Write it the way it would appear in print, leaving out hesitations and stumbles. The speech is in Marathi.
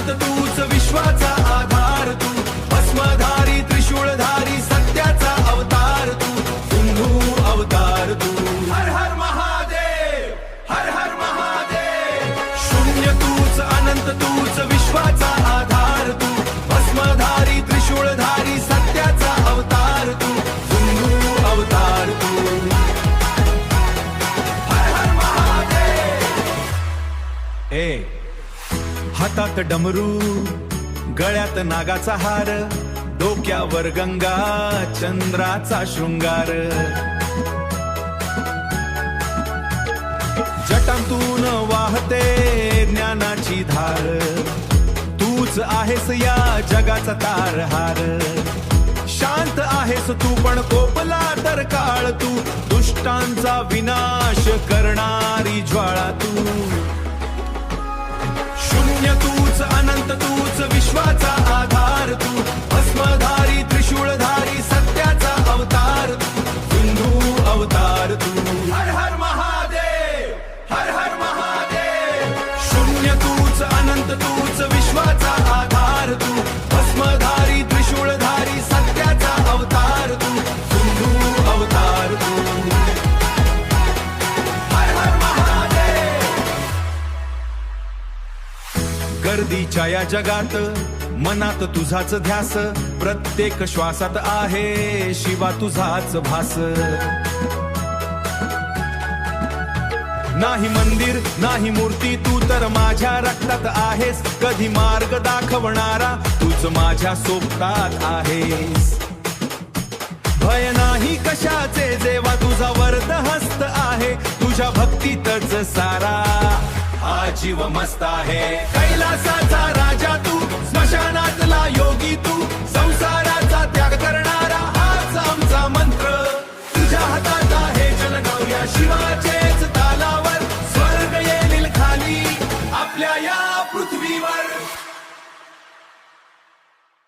अनंत तूच विश्वाचा आधार तू भस्मधारी त्रिशूळधारी सत्याचा अवतार तू सिंधू अवतार तू हर हर महादेव हर हर महादेव शून्य तूच अनंत तूच विश्वाचा आधार तू भस्मधारी त्रिशूळधारी सत्याचा अवतार तू सिंधू अवतार तू हर हर महादेव ए हातात डमरू गळ्यात नागाचा हार डोक्यावर गंगा चंद्राचा शृंगार जटांतून वाहते ज्ञानाची धार तूच आहेस या जगाचा तारहार शांत आहेस तू पण कोपला तर काळ तू दुष्टांचा विनाश करणारी ज्वाळा तू शून्य तूच अनंत तूच विश्वाचा आधार तू भस्मधारी त्रिशूळधारी सत्याचा अवतार तू सिंधू अवतार तू हर हर महादेव हर हर महादेव शून्य तूच अनंत तूच विश्वाचा आधार तू भस्मधारी त्रिशूळधारी सत्याचा अवतार तू सिंधू अवतार तू गर्दीच्या या जगात मनात तुझाच ध्यास प्रत्येक श्वासात आहे शिवा तुझाच भास नाही मंदिर नाही मूर्ती तू तर माझ्या रक्तात आहेस कधी मार्ग दाखवणारा तूच माझ्या सोबतात आहेस भय नाही कशाचे जेव्हा तुझा वरद हस्त आहे तुझ्या भक्तीतच सारा हा जीव मस्त आहे कैलासाचा राजा तू स्मशानातला योगी तू संसाराचा त्याग करणारा हाच आमचा मंत्र तुझ्या हातात आहे जनगौर्या शिवाचे